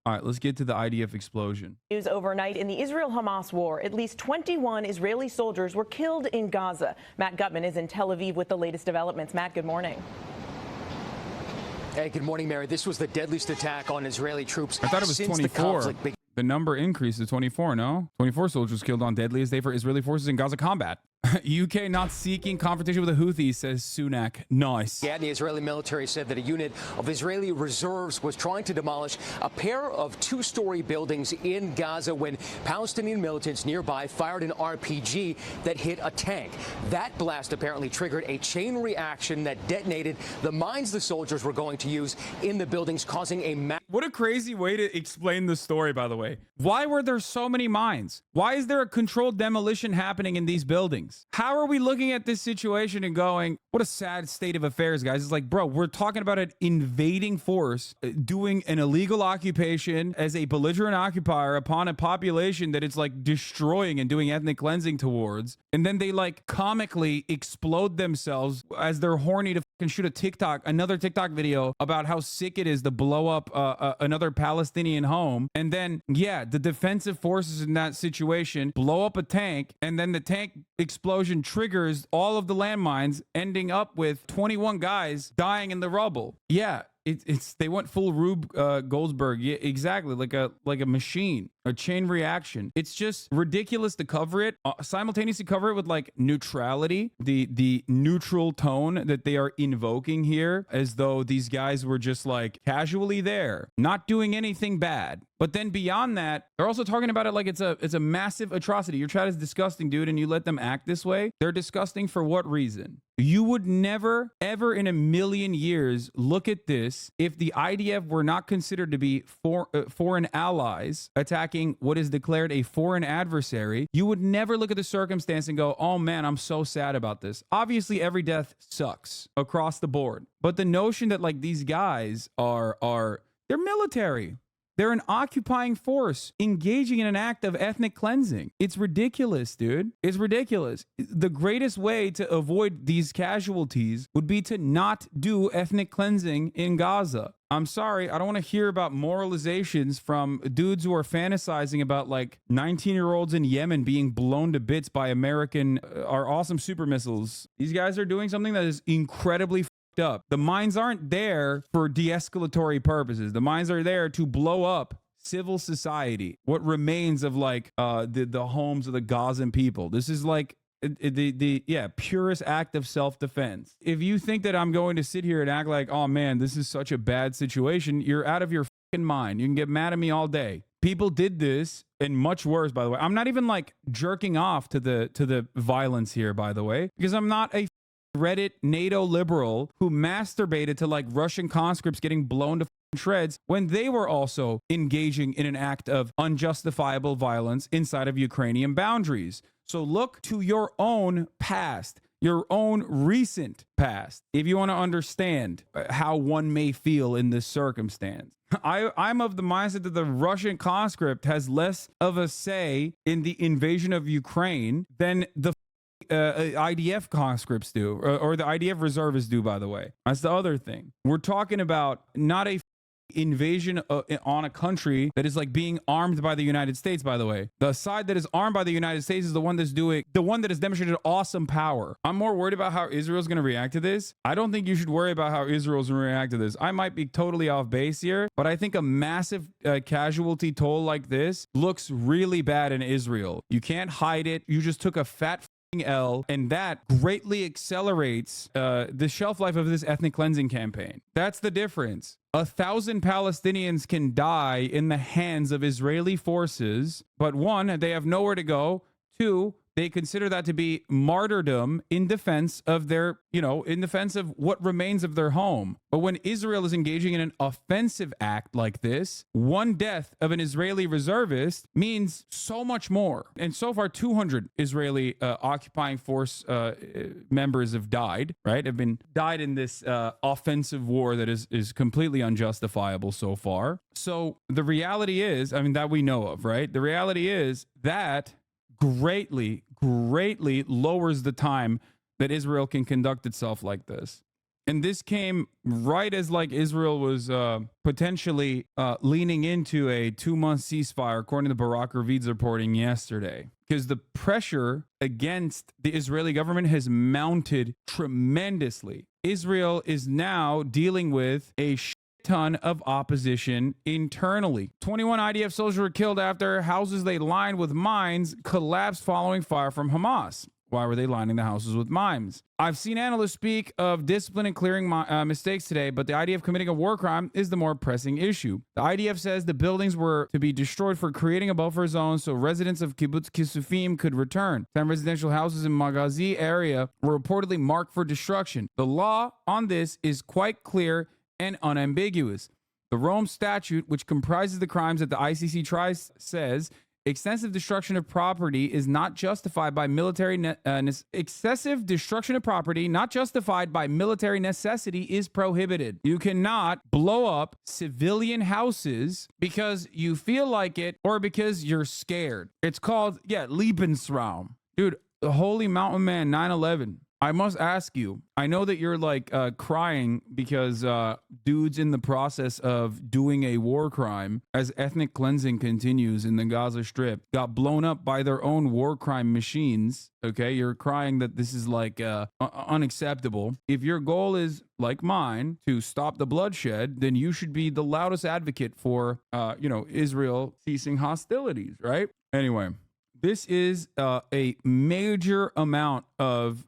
All right, let's get to the IDF explosion. News overnight in the Israel-Hamas war. At least 21 Israeli soldiers were killed in Gaza. Matt Gutman is in Tel Aviv with the latest developments. Matt, good morning. Hey, good morning, Mary. This was the deadliest attack on Israeli troops. I thought it was 24. The number increased to 24, no? 24 soldiers killed on deadliest day for Israeli forces in Gaza combat. UK not seeking confrontation with the Houthis, says Sunak. Nice. Yeah, the Israeli military said that a unit of Israeli reserves was trying to demolish a pair of two-story buildings in Gaza when Palestinian militants nearby fired an RPG that hit a tank. That blast apparently triggered a chain reaction that detonated the mines the soldiers were going to use in the buildings, causing a What a crazy way to explain the story, by the way. Why were there so many mines? Why is there a controlled demolition happening in these buildings? How are we looking at this situation and going, what a sad state of affairs, guys? It's like, bro, we're talking about an invading force doing an illegal occupation as a belligerent occupier upon a population that it's like destroying and doing ethnic cleansing towards. And then they like comically explode themselves as they're horny to fucking shoot another TikTok video about how sick it is to blow up another Palestinian home. And then, yeah, the defensive forces in that situation blow up a tank, and then the tank explosion triggers all of the landmines, ending up with 21 guys dying in the rubble. Yeah, they went full Rube Goldsberg. Yeah, exactly, like a machine, a chain reaction. It's just ridiculous to cover it, simultaneously cover it with like neutrality, the neutral tone that they are invoking here, as though these guys were just like casually there, not doing anything bad. But then beyond that, they're also talking about it like it's a massive atrocity. Your chat is disgusting, dude, and you let them act this way. They're disgusting for what reason? You would never, ever in a million years look at this if the IDF were not considered to be foreign allies attacking what is declared a foreign adversary. You would never look at the circumstance and go, oh man, I'm so sad about this. Obviously, every death sucks across the board. But the notion that like these guys they're military. They're an occupying force engaging in an act of ethnic cleansing. It's ridiculous, dude. It's ridiculous. The greatest way to avoid these casualties would be to not do ethnic cleansing in Gaza. I'm sorry, I don't want to hear about moralizations from dudes who are fantasizing about like 19-year-olds in Yemen being blown to bits by our awesome super missiles. These guys are doing something that is incredibly up. The mines aren't there for de-escalatory purposes. The mines are there to blow up civil society, what remains of like the homes of the Gazan people. This is like the purest act of self-defense. If you think that I'm going to sit here and act like, oh man, this is such a bad situation, you're out of your fucking mind. You can get mad at me all day. People did this, and much worse, by the way. I'm not even like jerking off to the violence here, by the way, because I'm not a Reddit NATO liberal who masturbated to like Russian conscripts getting blown to shreds when they were also engaging in an act of unjustifiable violence inside of Ukrainian boundaries. So look to your own past, your own recent past, if you want to understand how one may feel in this circumstance. I'm of the mindset that the Russian conscript has less of a say in the invasion of Ukraine than the IDF conscripts do, or the IDF reservists do, by the way. That's the other thing. We're talking about not a invasion on a country that is like being armed by the United States, by the way. The side that is armed by the United States is the one that has demonstrated awesome power. I'm more worried about how Israel's going to react to this. I don't think you should worry about how Israel's going to react to this. I might be totally off base here, but I think a massive casualty toll like this looks really bad in Israel. You can't hide it. You just took a fat L, and that greatly accelerates the shelf life of this ethnic cleansing campaign. That's the difference. 1,000 Palestinians can die in the hands of Israeli forces, but one, they have nowhere to go. Two, they consider that to be martyrdom in defense of in defense of what remains of their home. But when Israel is engaging in an offensive act like this, one death of an Israeli reservist means so much more. And so far, 200 Israeli occupying force members have died, right? Died in this offensive war that is completely unjustifiable so far. So the reality is, that we know of, right? The reality is that greatly lowers the time that Israel can conduct itself like this. And this came right as like Israel was potentially leaning into a 2-month ceasefire, according to Barak Ravid's reporting yesterday. Because the pressure against the Israeli government has mounted tremendously. Israel is now dealing with a ton of opposition internally. 21 IDF soldiers were killed after houses they lined with mines collapsed following fire from Hamas. Why were they lining the houses with mines? I've seen analysts speak of discipline and clearing mistakes today, but the IDF committing a war crime is the more pressing issue. The IDF says the buildings were to be destroyed for creating a buffer zone so residents of Kibbutz Kisufim could return. 10 residential houses in Magazi area were reportedly marked for destruction. The law on this is quite clear and unambiguous. The Rome Statute, which comprises the crimes that the ICC tries, says excessive destruction of property is not justified by excessive destruction of property not justified by military necessity is prohibited. You cannot blow up civilian houses because you feel like it or because you're scared. It's called, Lebensraum. Dude, the Holy Mountain Man 9/11. I must ask you, I know that you're like crying because dudes in the process of doing a war crime as ethnic cleansing continues in the Gaza Strip got blown up by their own war crime machines. Okay, you're crying that this is like unacceptable. If your goal is like mine to stop the bloodshed, then you should be the loudest advocate for, Israel ceasing hostilities, right? Anyway. This is a major amount of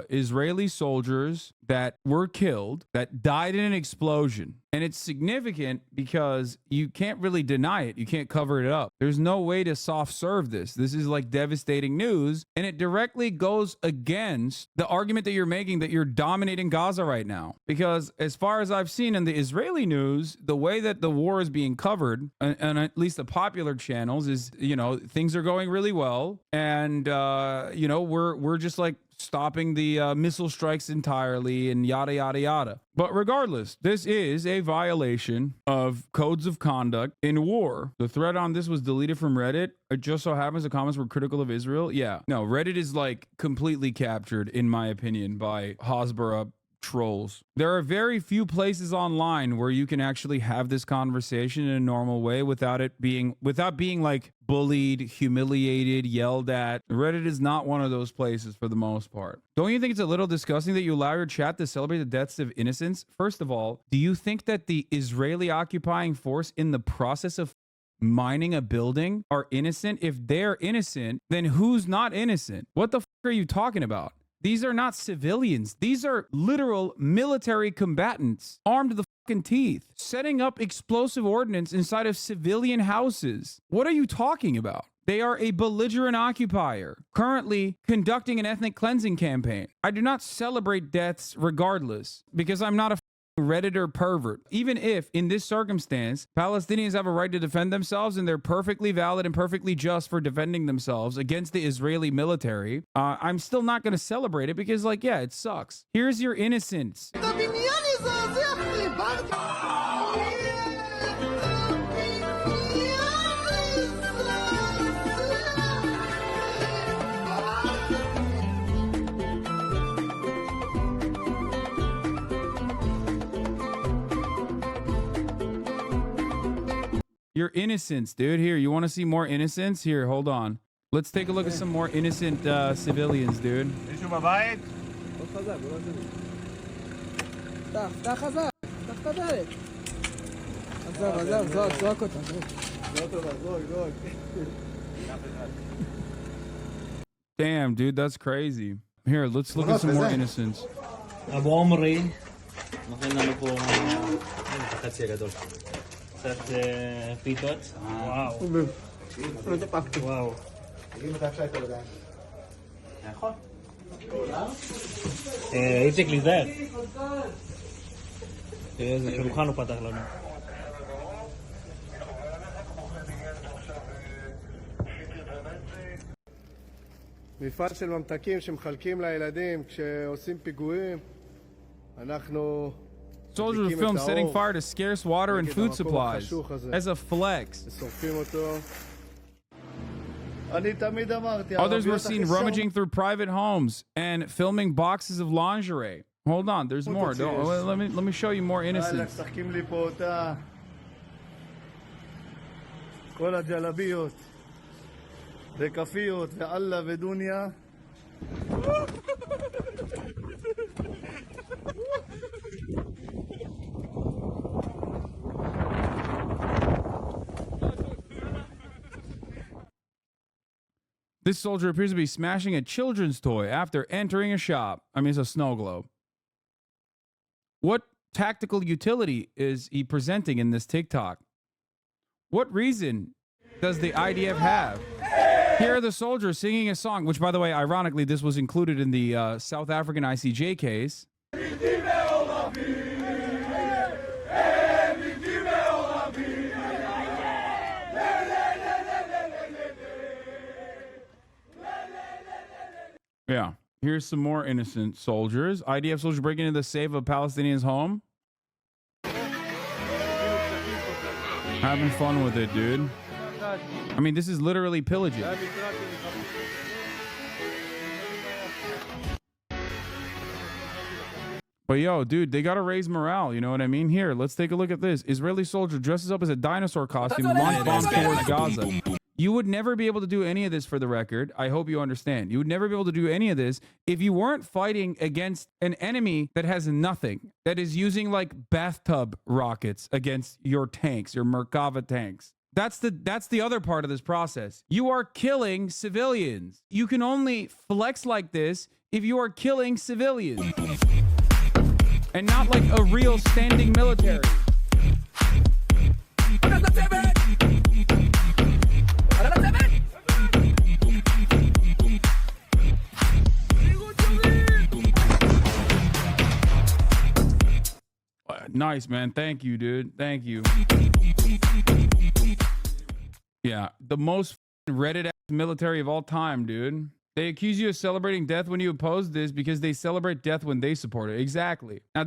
Israeli soldiers that were killed, that died in an explosion. And it's significant because you can't really deny it. You can't cover it up. There's no way to soft serve this. This is like devastating news. And it directly goes against the argument that you're making that you're dominating Gaza right now. Because as far as I've seen in the Israeli news, the way that the war is being covered, and at least the popular channels, is, things are going really well. And, we're just like stopping the missile strikes entirely and yada, yada, yada. But regardless, this is a violation of codes of conduct in war. The thread on this was deleted from Reddit. It just so happens the comments were critical of Israel. Yeah, no, Reddit is like completely captured, in my opinion, by Hasbara trolls. There are very few places online where you can actually have this conversation in a normal way without being like bullied, humiliated, yelled at. Reddit is not one of those places for the most part. Don't you think it's a little disgusting that you allow your chat to celebrate the deaths of innocents? First of all, do you think that the Israeli occupying force in the process of mining a building are innocent? If they're innocent, then who's not innocent? What the are you talking about? These are not civilians. These are literal military combatants armed to the fucking teeth, setting up explosive ordnance inside of civilian houses. What are you talking about? They are a belligerent occupier, currently conducting an ethnic cleansing campaign. I do not celebrate deaths regardless, because I'm not a Redditor pervert. Even if, in this circumstance, Palestinians have a right to defend themselves and they're perfectly valid and perfectly just for defending themselves against the Israeli military, I'm still not going to celebrate it because, it sucks. Here's your innocence. Your innocence, dude. Here, you want to see more innocence? Here, hold on. Let's take a look at some more innocent civilians, dude. Damn, dude, that's crazy. Here, let's look at some more innocents. קצת פיתות. וואו. וואו. נכון. איציק להיזהר. תראה איזה שולחן הוא פתח לנו. מפעל של ממתקים שמחלקים לילדים כשעושים פיגועים. אנחנו Soldiers were filmed setting fire to scarce water and food supplies as a flex. Others were seen rummaging through private homes and filming boxes of lingerie. Hold on, there's more. Don't, let me show you more innocence. משחקים לי פה אותה. כל הג'לביות, וכפיות, ואללה ודוניה. This soldier appears to be smashing a children's toy after entering a shop. I mean, it's a snow globe. What tactical utility is he presenting in this TikTok? What reason does the IDF have? Here are the soldiers singing a song, which, by the way, ironically, this was included in the South African ICJ case. Yeah. Here's some more innocent soldiers. IDF soldiers breaking into the safe of a Palestinian's home. Having fun with it, dude. I mean, this is literally pillaging. But yo, dude, they gotta raise morale. You know what I mean? Here, let's take a look at this. Israeli soldier dresses up as a dinosaur costume, launch bomb towards Gaza. You would never be able to do any of this, for the record. I hope you understand. You would never be able to do any of this if you weren't fighting against an enemy that has nothing, that is using like bathtub rockets against your tanks, your Merkava tanks. That's the other part of this process. You are killing civilians. You can only flex like this if you are killing civilians and not like a real standing military. Nice, man. Thank you, dude. Thank you. Yeah, the most Reddit military of all time, dude. They accuse you of celebrating death when you oppose this because they celebrate death when they support it. Exactly. Now,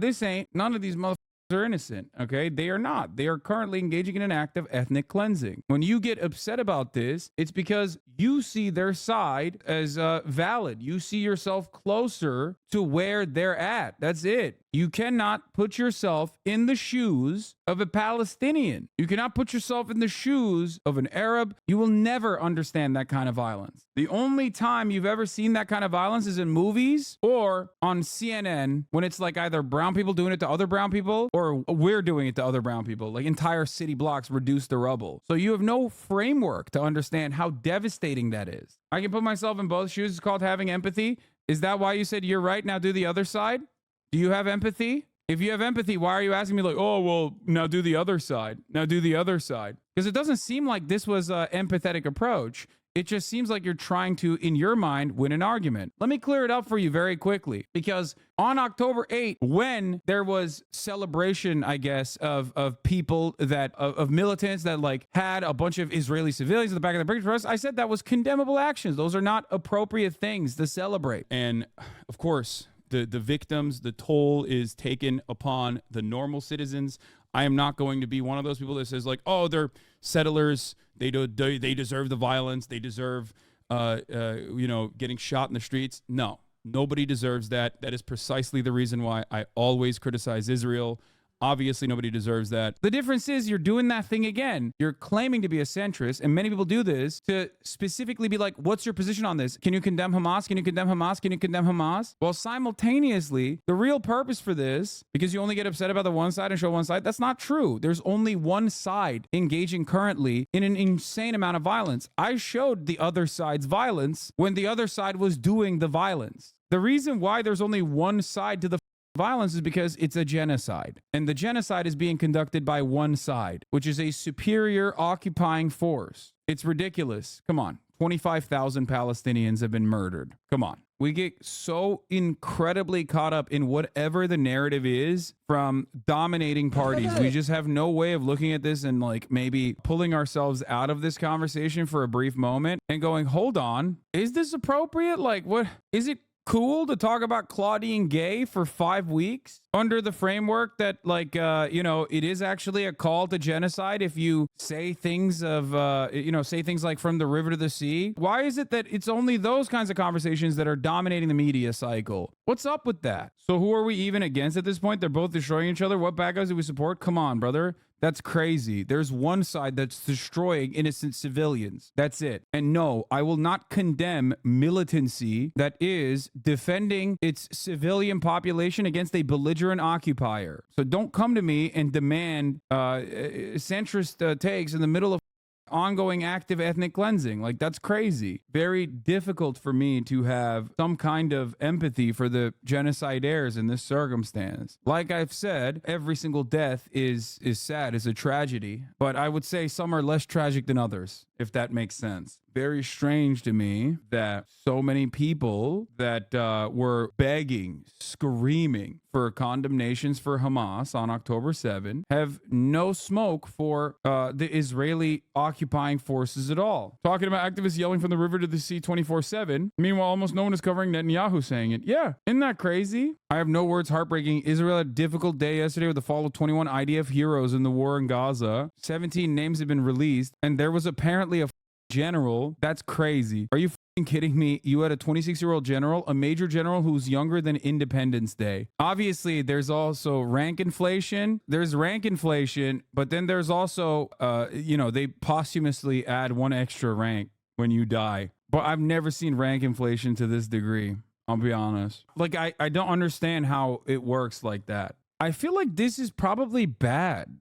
none of these motherfuckers are innocent, okay? They are not. They are currently engaging in an act of ethnic cleansing. When you get upset about this, it's because you see their side as valid. You see yourself closer to where they're at. That's it. You cannot put yourself in the shoes of a Palestinian. You cannot put yourself in the shoes of an Arab. You will never understand that kind of violence. The only time you've ever seen that kind of violence is in movies or on CNN when it's like either brown people doing it to other brown people or we're doing it to other brown people, like entire city blocks reduced to rubble. So you have no framework to understand how devastating that is. I can put myself in both shoes. It's called having empathy. Is that why you said you're right? Now do the other side? Do you have empathy? If you have empathy, why are you asking me like, oh, well, now do the other side. Now do the other side. Because it doesn't seem like this was an empathetic approach. It just seems like you're trying to, in your mind, win an argument. Let me clear it up for you very quickly. Because on October 8th, when there was celebration, I guess, of people that, of militants that like had a bunch of Israeli civilians in the back of the picture press, I said that was condemnable actions. Those are not appropriate things to celebrate. And of course, the victims, the toll is taken upon the normal citizens. I am not going to be one of those people that says like, oh, they're settlers. They deserve the violence. They deserve, getting shot in the streets. No, nobody deserves that. That is precisely the reason why I always criticize Israel. Obviously, nobody deserves that. The difference is you're doing that thing again. You're claiming to be a centrist, and many people do this to specifically be like, what's your position on this? Can you condemn Hamas? Can you condemn Hamas? Can you condemn Hamas? Well, simultaneously, the real purpose for this, because you only get upset about the one side and show one side, that's not true. There's only one side engaging currently in an insane amount of violence. I showed the other side's violence when the other side was doing the violence. The reason why there's only one side to the violence is because it's a genocide, and the genocide is being conducted by one side, which is a superior occupying force. It's ridiculous. Come on. 25,000 Palestinians have been murdered. Come on. We get so incredibly caught up in whatever the narrative is from dominating parties. We just have no way of looking at this and like maybe pulling ourselves out of this conversation for a brief moment and going, hold on, is this appropriate? Like, what is it? cool to talk about Claudine Gay for 5 weeks under the framework that, like, it is actually a call to genocide if you say things of, say things like from the river to the sea? Why is it that it's only those kinds of conversations that are dominating the media cycle? What's up with that? So who are we even against at this point? They're both destroying each other. What bad guys do we support? Come on, brother. That's crazy. There's one side that's destroying innocent civilians. That's it. And no, I will not condemn militancy that is defending its civilian population against a belligerent occupier. So don't come to me and demand centrist takes in the middle of ongoing active ethnic cleansing. Like, that's crazy. Very difficult for me to have some kind of empathy for the genocidaires in this circumstance. Like I've said, every single death is sad, is a tragedy, but I would say some are less tragic than others, if that makes sense. Very strange to me that so many people that were begging, screaming for condemnations for Hamas on October 7 have no smoke for the Israeli occupying forces at all. Talking about activists yelling from the river to the sea 24/7. Meanwhile, almost no one is covering Netanyahu saying it. Yeah, isn't that crazy? I have no words. Heartbreaking. Israel had a difficult day yesterday with the fall of 21 IDF heroes in the war in Gaza. 17 names have been released, and there was apparently a general. That's crazy. Are you kidding me? You had a 26-year-old general, a major general who's younger than Independence Day. Obviously, there's also rank inflation. There's rank inflation, but then there's also, they posthumously add one extra rank when you die. But I've never seen rank inflation to this degree. I'll be honest. Like, I don't understand how it works like that. I feel like this is probably bad.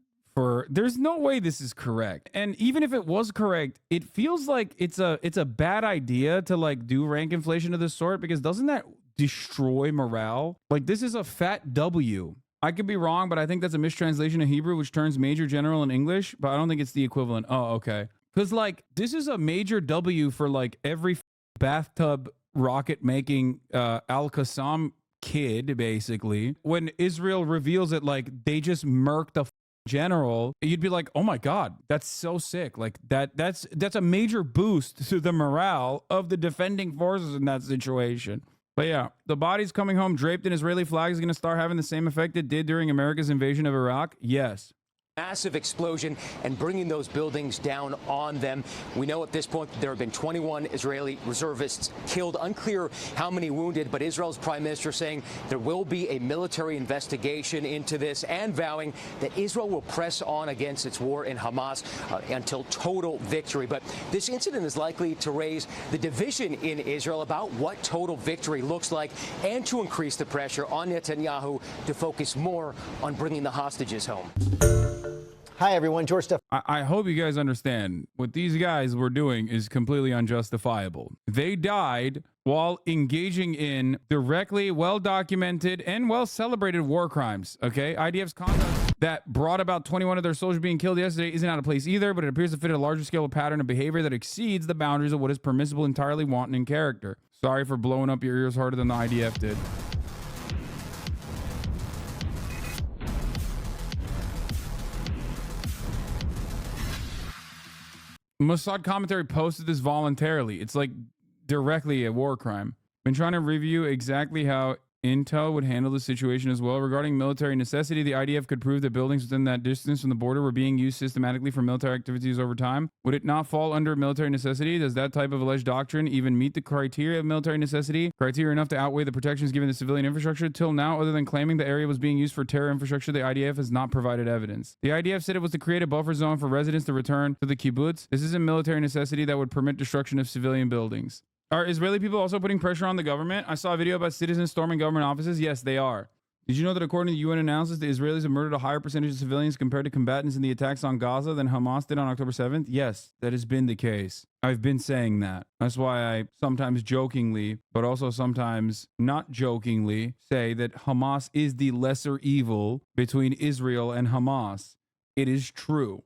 There's no way this is correct. And even if it was correct, it feels like it's a bad idea to like do rank inflation of this sort, because doesn't that destroy morale? Like, this is a fat W. I could be wrong, but I think that's a mistranslation of Hebrew, which turns major general in English, but I don't think it's the equivalent. Oh, okay. Because like, this is a major W for like every bathtub rocket making Al-Qassam kid, basically. When Israel reveals it, like, they just murked the general, you'd be like, oh my god, that's so sick. Like, that's a major boost to the morale of the defending forces in that situation. But yeah, the bodies coming home draped in Israeli flags is going to start having the same effect it did during America's invasion of Iraq. Yes. Massive explosion and bringing those buildings down on them. We know at this point there have been 21 Israeli reservists killed. Unclear how many wounded, but Israel's prime minister saying there will be a military investigation into this and vowing that Israel will press on against its war in Hamas until total victory. But this incident is likely to raise the division in Israel about what total victory looks like and to increase the pressure on Netanyahu to focus more on bringing the hostages home. Hi, everyone. George Steph. I hope you guys understand what these guys were doing is completely unjustifiable. They died while engaging in directly well-documented and well-celebrated war crimes, okay? IDF's conduct that brought about 21 of their soldiers being killed yesterday isn't out of place either, but it appears to fit a larger scale pattern of behavior that exceeds the boundaries of what is permissible, entirely wanton in character. Sorry for blowing up your ears harder than the IDF did. Mossad commentary posted this voluntarily. It's like directly a war crime. Been trying to review exactly how Intel would handle the situation as well. Regarding military necessity, the IDF could prove that buildings within that distance from the border were being used systematically for military activities over time. Would it not fall under military necessity? Does that type of alleged doctrine even meet the criteria of military necessity? Criteria enough to outweigh the protections given to civilian infrastructure? Till now, other than claiming the area was being used for terror infrastructure, the IDF has not provided evidence. The IDF said it was to create a buffer zone for residents to return to the kibbutz. This isn't military necessity that would permit destruction of civilian buildings. Are Israeli people also putting pressure on the government? I saw a video about citizens storming government offices. Yes, they are. Did you know that according to the UN analysis, the Israelis have murdered a higher percentage of civilians compared to combatants in the attacks on Gaza than Hamas did on October 7th? Yes, that has been the case. I've been saying that. That's why I sometimes jokingly, but also sometimes not jokingly, say that Hamas is the lesser evil between Israel and Hamas. It is true.